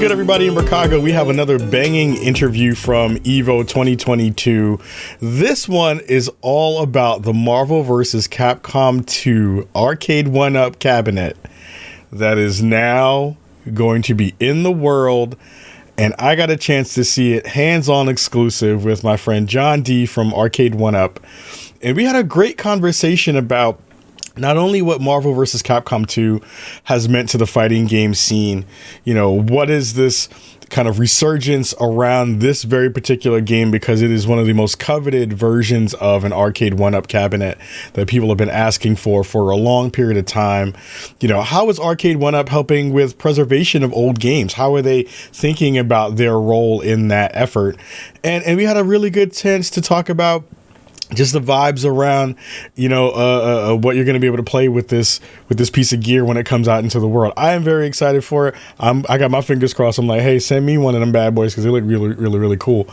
good, everybody in Chicago? We have another banging interview from EVO 2022. This one is all about the Marvel vs. Capcom 2 arcade 1-up cabinet that is now going to be in the world. And I got a chance to see it hands-on exclusive with my friend John D from Arcade 1-up. And we had a great conversation about not only what Marvel vs. Capcom 2 has meant to the fighting game scene, you know, what is this kind of resurgence around this very particular game, because it is one of the most coveted versions of an arcade 1-up cabinet that people have been asking for a long period of time. You know, how is arcade 1-up helping with preservation of old games? How are they thinking about their role in that effort? And we had a really good chance to talk about just the vibes around, you know, what you're going to be able to play with this piece of gear when it comes out into the world. I am very excited for it. I got my fingers crossed. I'm like, hey, send me one of them bad boys because they look really, really, really cool.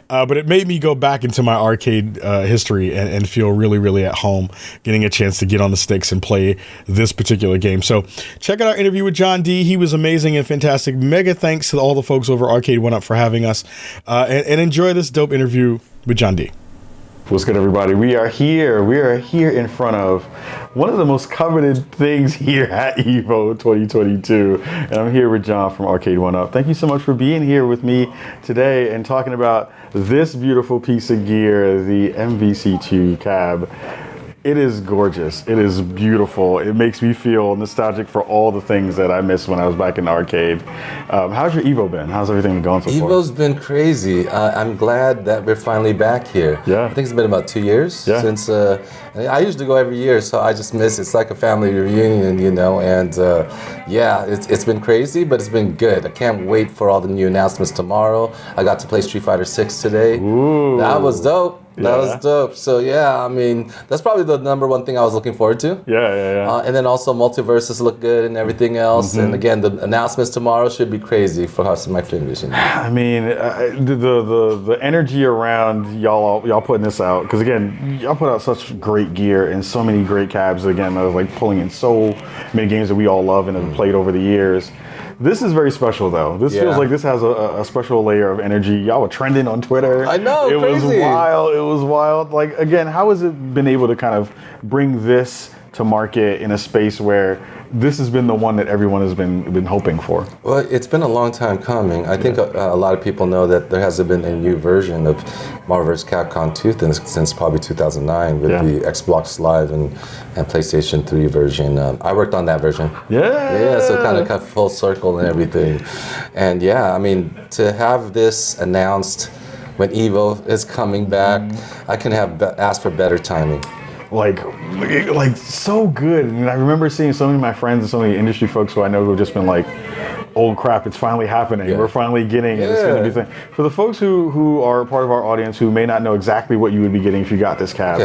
But it made me go back into my arcade history and feel really, really at home, getting a chance to get on the sticks and play this particular game. So check out our interview with John D. He was amazing and fantastic. Mega thanks to all the folks over Arcade 1-up for having us, and enjoy this dope interview with John D. What's good, everybody? We are here in front of one of the most coveted things here at EVO 2022. And I'm here with John from Arcade 1-up. Thank you so much for being here with me today and talking about this beautiful piece of gear, the MVC2 cab. It is gorgeous. It is beautiful. It makes me feel nostalgic for all the things that I missed when I was back in the arcade. How's your EVO been? How's everything going so far? EVO's been crazy. I'm glad that we're finally back here. Yeah. I think it's been about 2 years since. I usually go every year, so I just miss it. It's like a family reunion, you know. And yeah, it's been crazy, but it's been good. I can't wait for all the new announcements tomorrow. I got to play Street Fighter 6 today. Ooh. That was dope. That was dope. So yeah, I mean, that's probably the number one thing I was looking forward to. Yeah. And then also multiverses look good and everything else. And again, the announcements tomorrow should be crazy for crossing my fingers. You know? I mean, the energy around y'all putting this out, because again, y'all put out such great gear and so many great cabs. Again, I was like pulling in so many games that we all love and have played over the years. This is very special, though. This feels like this has a special layer of energy. Y'all were trending on Twitter. I know, it crazy. was wild. It was wild. Like, again, how has it been able to kind of bring this to market in a space where this has been the one that everyone has been hoping for? Well, it's been a long time coming. I think a lot of people know that there hasn't been a new version of Marvel vs. Capcom 2 since probably 2009 with the Xbox Live and PlayStation 3 version. I worked on that version. Yeah, so kind of full circle and everything. And yeah, I mean, to have this announced when EVO is coming back, I can have asked for better timing. Like so good. And I remember seeing so many of my friends and so many industry folks who I know who have just been like, oh crap, it's finally happening. We're finally getting it. It's going to be thing. For the folks who are part of our audience who may not know exactly what you would be getting if you got this cab,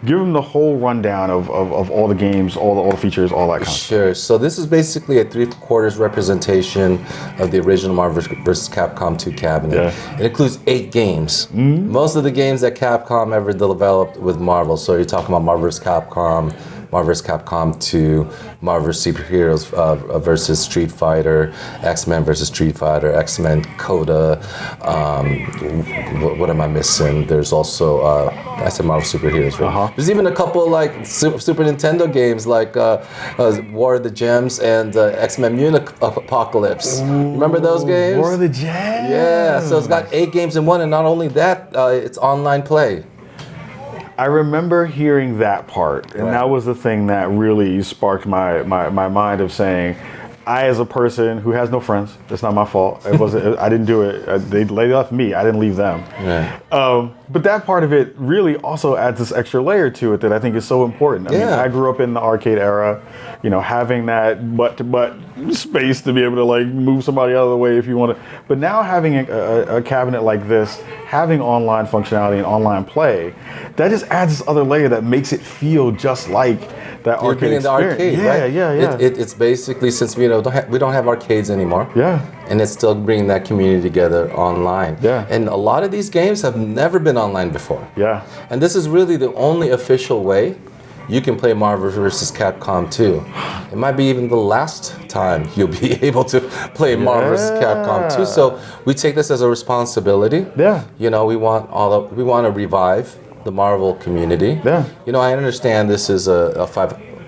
give them the whole rundown of all the games, all the features, all that kind of stuff. Sure. So this is basically a 3/4 representation of the original Marvel vs. Capcom 2 cabinet. It includes 8 games. Most of the games that Capcom ever developed with Marvel. So you're talking about Marvel vs. Capcom, Marvel vs. Capcom 2, Marvel vs. Superheroes versus Street Fighter, X-Men versus Street Fighter, X-Men Coda. What am I missing? There's also I said Marvel Superheroes. Right? There's even a couple like Super Nintendo games like War of the Gems and X-Men Mutant Apocalypse. Remember those games? War of the Gems. Yeah. So it's got 8 games in one, and not only that, it's online play. I remember hearing that part, and that was the thing that really sparked my mind of saying, I, as a person who has no friends, it's not my fault. It wasn't. I didn't do it. They left me. I didn't leave them. But that part of it really also adds this extra layer to it that I think is so important. I mean, I grew up in the arcade era, you know, having that butt-to-butt space to be able to like move somebody out of the way if you want to. But now having a cabinet like this, having online functionality and online play, that just adds this other layer that makes it feel just like that arcade experience. Arcade, right? Yeah. It's basically, since we don't have arcades anymore. And it's still bringing that community together online. And a lot of these games have never been online before. And this is really the only official way you can play Marvel vs. Capcom 2. It might be even the last time you'll be able to play Marvel vs. Capcom 2. So we take this as a responsibility. Yeah. You know, we want to revive the Marvel community. Yeah. You know, I understand this is a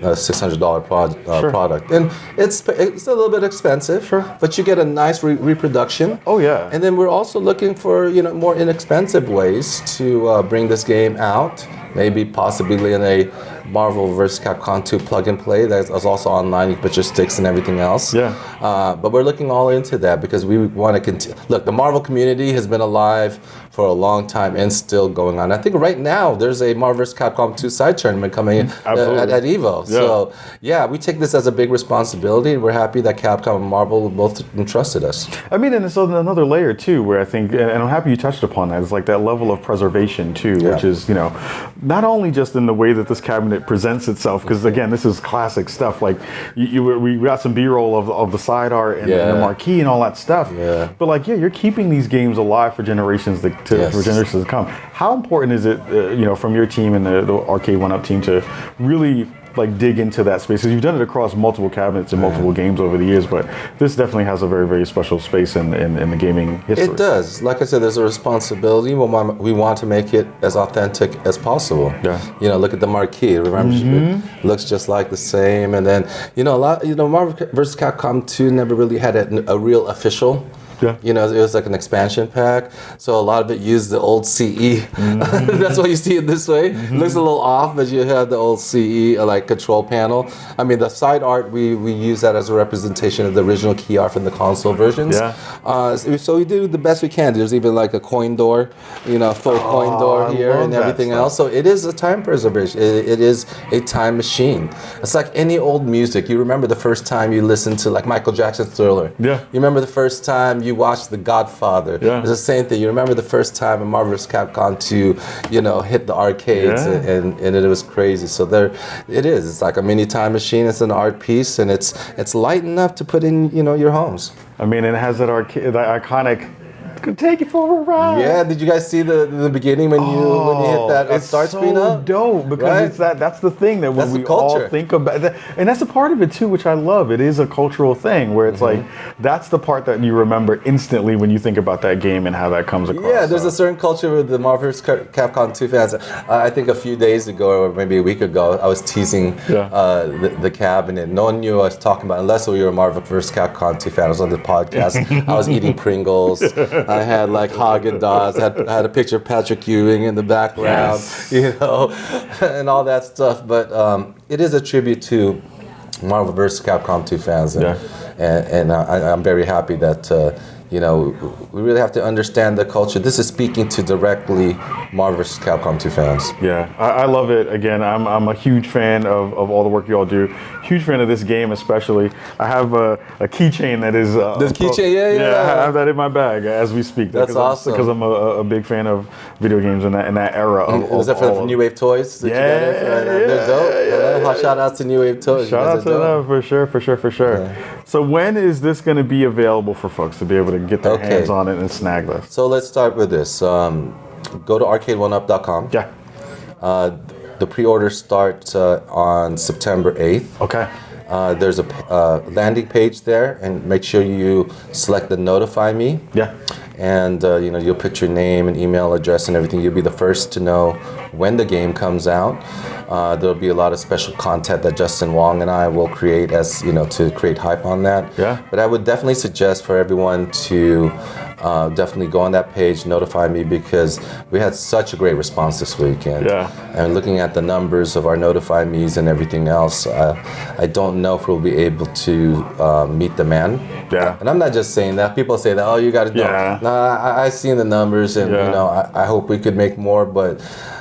$600 product, and it's a little bit expensive. Sure. But you get a nice reproduction. Oh yeah. And then we're also looking for more inexpensive ways to bring this game out. Maybe possibly in a Marvel vs. Capcom 2 plug and play that's also online. You put your sticks and everything else. Yeah. But we're looking all into that because we want to continue. Look, the Marvel community has been alive for a long time and still going on. I think right now there's a Marvel vs. Capcom 2 side tournament coming at EVO. Yeah. So yeah, we take this as a big responsibility, and we're happy that Capcom and Marvel both entrusted us. I mean, and so another layer too, where I think, and I'm happy you touched upon that, is like that level of preservation too, which is, not only just in the way that this cabinet presents itself, because again, this is classic stuff. Like we got some B-roll of the side art and the marquee and all that stuff. Yeah. But like, you're keeping these games alive for generations for generations to come. How important is it, from your team and the Arcade 1Up team to really like dig into that space? Because you've done it across multiple cabinets and multiple games over the years, but this definitely has a very, very special space in the gaming history. It does. Like I said, there's a responsibility. We want to make it as authentic as possible. Yeah. Look at the marquee. Remember, it looks just like the same. And then, Marvel vs. Capcom 2 never really had a real official. Yeah. It was like an expansion pack. So a lot of it used the old CE. That's why you see it this way. It looks a little off, but you have the old CE like control panel. I mean, the side art, we use that as a representation of the original key art from the console versions. Yeah. So we do the best we can. There's even like a coin door, full coin door here and everything else. So it is a time preservation. It is a time machine. It's like any old music. You remember the first time you listened to like Michael Jackson's Thriller. Yeah. You remember the first time you watched The Godfather. Yeah. It's the same thing. You remember the first time in Marvel vs. Capcom 2, hit the arcades and it was crazy. So it is. It's like a mini time machine. It's an art piece, and it's light enough to put in your homes. I mean, it has that iconic. Take it for a ride. Yeah, did you guys see the beginning when you hit that start screen up? It's so dope because that's the thing that when we all think about that, and that's a part of it too, which I love. It is a cultural thing where it's like that's the part that you remember instantly when you think about that game and how that comes across. Yeah, there's a certain culture with the Marvel vs. Capcom 2 fans. I think a few days ago or maybe a week ago, I was teasing the cabinet. No one knew I was talking about unless we were a Marvel vs. Capcom 2 fan. I was on the podcast. I was eating Pringles. I had like Haagen-Dazs. I had a picture of Patrick Ewing in the background, and all that stuff. But it is a tribute to Marvel vs. Capcom 2 fans, and I'm very happy that we really have to understand the culture. This is speaking to directly Marvel vs. Capcom 2 fans. Yeah, I love it. Again, I'm a huge fan of all the work you all do. Huge fan of this game, especially. I have a keychain that is. This keychain, yeah. I have that in my bag as we speak. That's awesome. Because I'm a big fan of video games in that era. Was that for the New Wave Toys? They're dope. Shout out to New Wave Toys. Shout out to them for sure. Yeah. So when is this going to be available for folks to be able to get their hands on it and snag this? So let's start with this. Go to arcade1up.com. Yeah. The pre-order starts on September 8th. Okay. There's a landing page there, and make sure you select the Notify Me. Yeah. And you'll put your name and email address and everything. You'll be the first to know when the game comes out. There'll be a lot of special content that Justin Wong and I will create to create hype on that. Yeah. But I would definitely suggest for everyone to definitely go on that page, Notify Me, because we had such a great response this weekend. And looking at the numbers of our Notify Me's and everything else, I don't know if we'll be able to meet demand. Yeah. And I'm not just saying that. People say that, you got to do it. I've seen the numbers, and I hope we could make more, but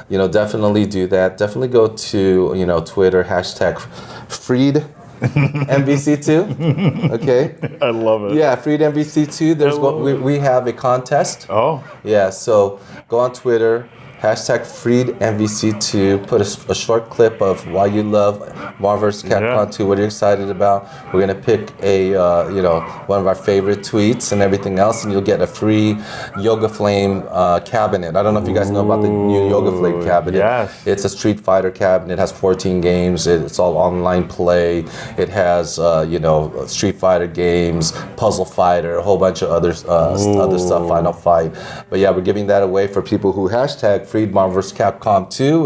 definitely do that. Definitely go to Twitter, #freed MVC2. Okay. I love it. Yeah, freed MVC2. We have a contest. Oh. Yeah, so go on Twitter, hashtag freed MVC2. Put a short clip of why you love Marvel vs. Capcom 2, what you're excited about. We're gonna pick a one of our favorite tweets and everything else, and you'll get a free Yoga Flame cabinet. I don't know if you guys know about the new Yoga Flame cabinet. Yes. It's a Street Fighter cabinet. It has 14 games. It's all online play. It has Street Fighter games, Puzzle Fighter, a whole bunch of other stuff, Final Fight. But yeah, we're giving that away for people who hashtag freed Marvel vs. Capcom 2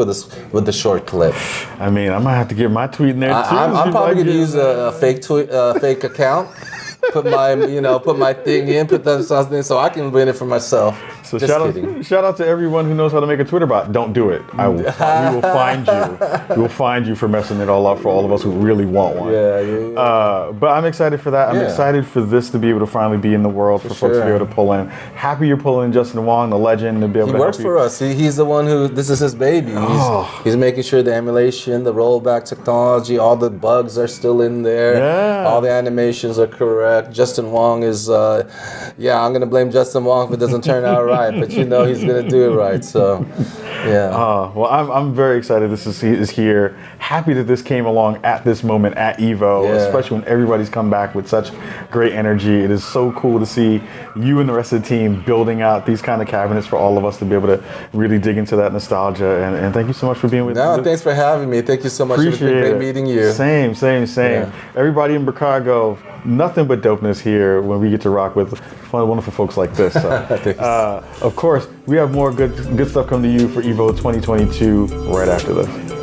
with the short clip. I mean, I might have to get my tweet in there too. I'm probably gonna use a fake tweet, fake account. Put my thing in, put that something so I can win it for myself. So Just kidding. shout out to everyone who knows how to make a Twitter bot. Don't do it. We will find you. We will find you for messing it all up for all of us who really want one. Yeah. But I'm excited for that. I'm excited for this to be able to finally be in the world, for folks to be able to pull in. Happy you're pulling in Justin Wong, the legend, to be able to He works for us. He's the one who, this is his baby. He's making sure the emulation, the rollback technology, all the bugs are still in there. Yeah. All the animations are correct. Justin Wong is, I'm going to blame Justin Wong if it doesn't turn out right, but he's going to do it right. So, yeah. Well, I'm very excited this is here. Happy that this came along at this moment at EVO, especially when everybody's come back with such great energy. It is so cool to see you and the rest of the team building out these kind of cabinets for all of us to be able to really dig into that nostalgia. And thank you so much for being with me. No, thanks for having me. Thank you so much. Appreciate It's been great meeting you. Same. Yeah. Everybody in Chicago, nothing but dopeness here when we get to rock with fun, wonderful folks like this. So, of course, we have more good stuff coming to you for EVO 2022 right after this.